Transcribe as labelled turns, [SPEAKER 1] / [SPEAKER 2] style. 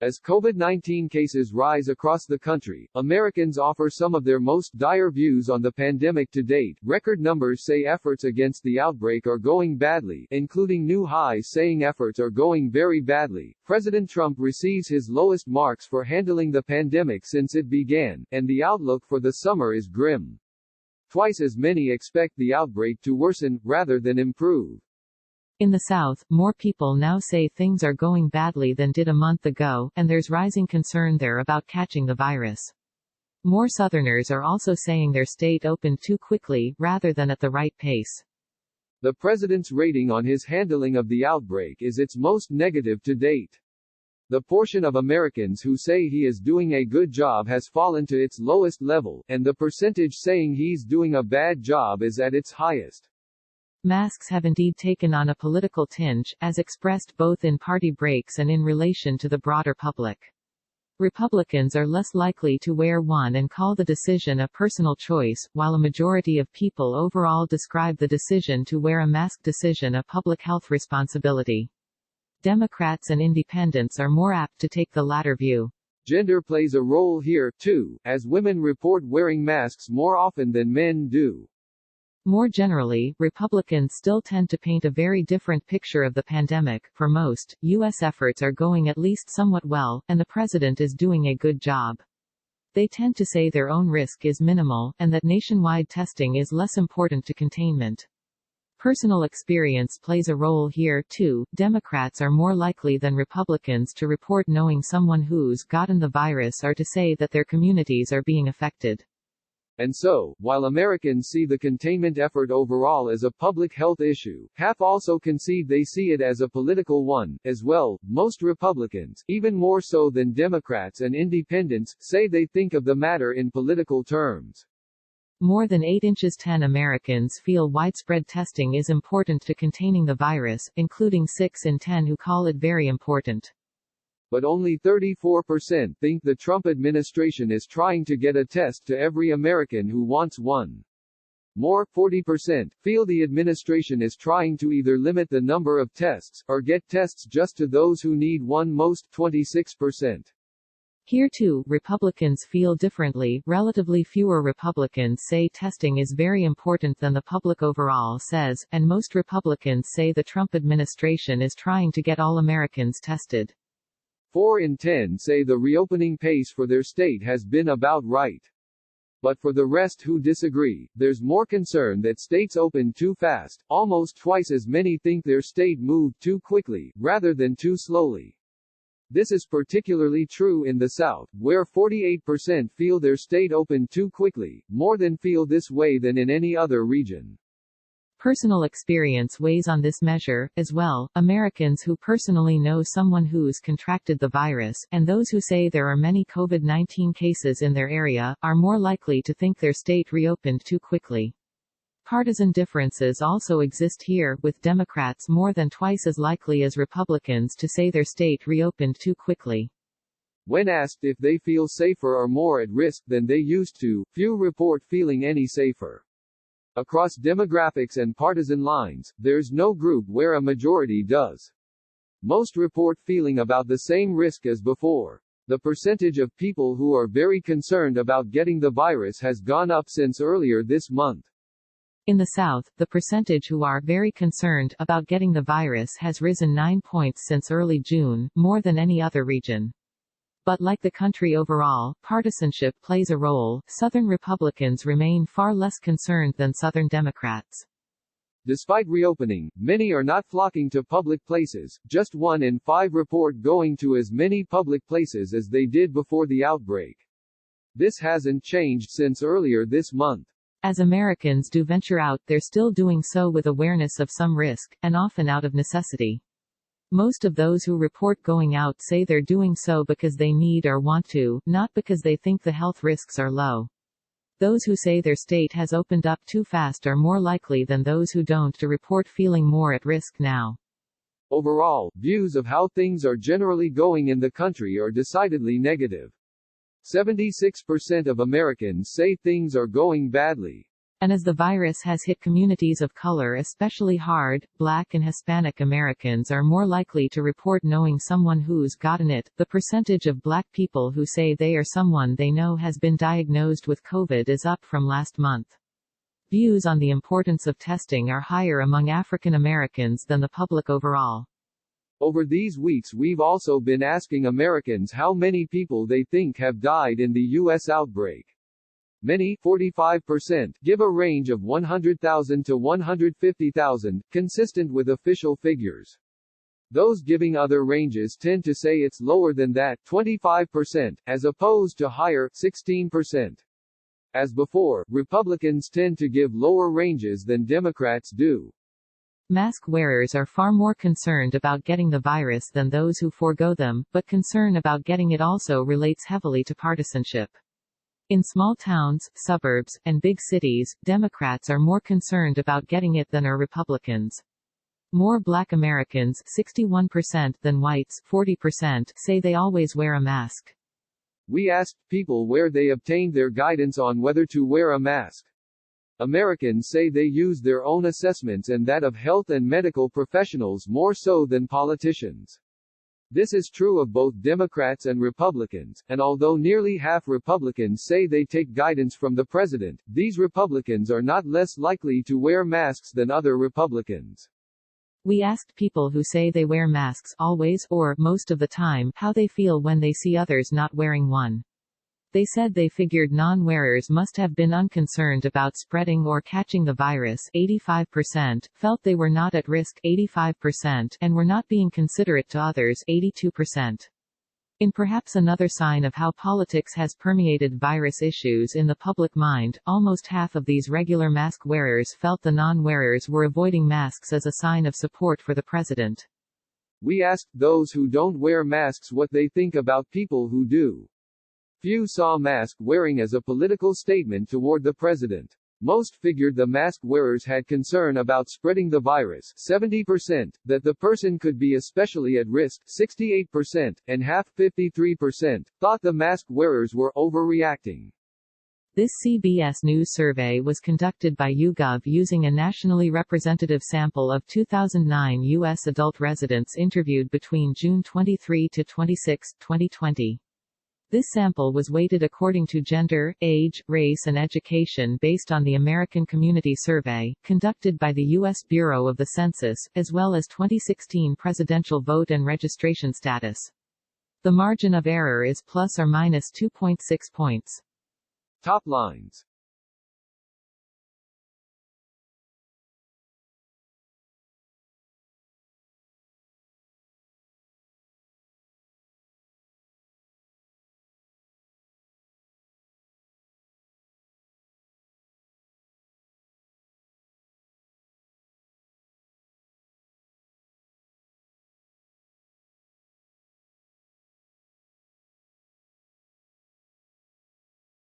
[SPEAKER 1] As COVID-19 cases rise across the country, Americans offer some of their most dire views on the pandemic to date. Record numbers say efforts against the outbreak are going badly, including new highs saying efforts are going very badly. President Trump receives his lowest marks for handling the pandemic since it began, and the outlook for the summer is grim. Twice as many expect the outbreak to worsen, rather than improve.
[SPEAKER 2] In the South, more people now say things are going badly than did a month ago, and there's rising concern there about catching the virus. More Southerners are also saying their state opened too quickly, rather than at the right pace.
[SPEAKER 1] The president's rating on his handling of the outbreak is its most negative to date. The portion of Americans who say he is doing a good job has fallen to its lowest level, and the percentage saying he's doing a bad job is at its highest.
[SPEAKER 2] Masks have indeed taken on a political tinge, as expressed both in party breaks and in relation to the broader public. Republicans are less likely to wear one and call the decision a personal choice, while a majority of people overall describe the decision to wear a mask decision a public health responsibility. Democrats and independents are more apt to take the latter view.
[SPEAKER 1] Gender plays a role here, too, as women report wearing masks more often than men do.
[SPEAKER 2] More generally, Republicans still tend to paint a very different picture of the pandemic. For most, U.S. efforts are going at least somewhat well, and the president is doing a good job. They tend to say their own risk is minimal, and that nationwide testing is less important to containment. Personal experience plays a role here, too. Democrats are more likely than Republicans to report knowing someone who's gotten the virus or to say that their communities are being affected.
[SPEAKER 1] And so, while Americans see the containment effort overall as a public health issue, half also concede they see it as a political one, as well. Most Republicans, even more so than Democrats and independents, say they think of the matter in political terms.
[SPEAKER 2] More than 8 inches 10 Americans feel widespread testing is important to containing the virus, including 6 in 10 who call it very important.
[SPEAKER 1] But only 34% think the Trump administration is trying to get a test to every American who wants one. More, 40%, feel the administration is trying to either limit the number of tests, or get tests just to those who need one. Most, 26%.
[SPEAKER 2] Here too, Republicans feel differently. Relatively fewer Republicans say testing is very important than the public overall says, and most Republicans say the Trump administration is trying to get all Americans tested.
[SPEAKER 1] 4 in 10 say the reopening pace for their state has been about right. But for the rest who disagree, there's more concern that states opened too fast. Almost twice as many think their state moved too quickly, rather than too slowly. This is particularly true in the South, where 48% feel their state opened too quickly, more than feel this way than in any other region.
[SPEAKER 2] Personal experience weighs on this measure, as well. Americans who personally know someone who's contracted the virus, and those who say there are many COVID-19 cases in their area, are more likely to think their state reopened too quickly. Partisan differences also exist here, with Democrats more than twice as likely as Republicans to say their state reopened too quickly.
[SPEAKER 1] When asked if they feel safer or more at risk than they used to, few report feeling any safer. Across demographics and partisan lines, there's no group where a majority does. Most report feeling about the same risk as before. The percentage of people who are very concerned about getting the virus has gone up since earlier this month.
[SPEAKER 2] In the South, the percentage who are very concerned about getting the virus has risen 9 points since early June, more than any other region. But like the country overall, partisanship plays a role. Southern Republicans remain far less concerned than Southern Democrats.
[SPEAKER 1] Despite reopening, many are not flocking to public places. Just 1 in 5 report going to as many public places as they did before the outbreak. This hasn't changed since earlier this month.
[SPEAKER 2] As Americans do venture out, they're still doing so with awareness of some risk, and often out of necessity. Most of those who report going out say they're doing so because they need or want to, not because they think the health risks are low. Those who say their state has opened up too fast are more likely than those who don't to report feeling more at risk now.
[SPEAKER 1] Overall, views of how things are generally going in the country are decidedly negative. 76% of Americans say things are going badly.
[SPEAKER 2] And as the virus has hit communities of color especially hard, Black and Hispanic Americans are more likely to report knowing someone who's gotten it. The percentage of Black people who say they or someone they know has been diagnosed with COVID is up from last month. Views on the importance of testing are higher among African Americans than the public overall.
[SPEAKER 1] Over these weeks we've also been asking Americans how many people they think have died in the U.S. outbreak. Many, 45%, give a range of 100,000 to 150,000, consistent with official figures. Those giving other ranges tend to say it's lower than that, 25%, as opposed to higher, 16%. As before, Republicans tend to give lower ranges than Democrats do.
[SPEAKER 2] Mask wearers are far more concerned about getting the virus than those who forego them, but concern about getting it also relates heavily to partisanship. In small towns, suburbs, and big cities, Democrats are more concerned about getting it than are Republicans. More Black Americans, 61%, than whites, 40%, say they always wear a mask.
[SPEAKER 1] We asked people where they obtained their guidance on whether to wear a mask. Americans say they use their own assessments and that of health and medical professionals more so than politicians. This is true of both Democrats and Republicans, and although nearly half Republicans say they take guidance from the president, these Republicans are not less likely to wear masks than other Republicans.
[SPEAKER 2] We asked people who say they wear masks always or most of the time how they feel when they see others not wearing one. They said they figured non-wearers must have been unconcerned about spreading or catching the virus, 85%, felt they were not at risk, 85%, and were not being considerate to others, 82%. In perhaps another sign of how politics has permeated virus issues in the public mind, almost half of these regular mask wearers felt the non-wearers were avoiding masks as a sign of support for the president.
[SPEAKER 1] We asked those who don't wear masks what they think about people who do. Few saw mask wearing as a political statement toward the president. Most figured the mask wearers had concern about spreading the virus, 70%, that the person could be especially at risk, 68%, and half, 53%, thought the mask wearers were overreacting.
[SPEAKER 2] This CBS News survey was conducted by YouGov using a nationally representative sample of 2009 U.S. adult residents interviewed between June 23 to 26, 2020. This sample was weighted according to gender, age, race and education based on the American Community Survey, conducted by the U.S. Bureau of the Census, as well as 2016 presidential vote and registration status. The margin of error is plus or minus 2.6 points.
[SPEAKER 1] Top lines.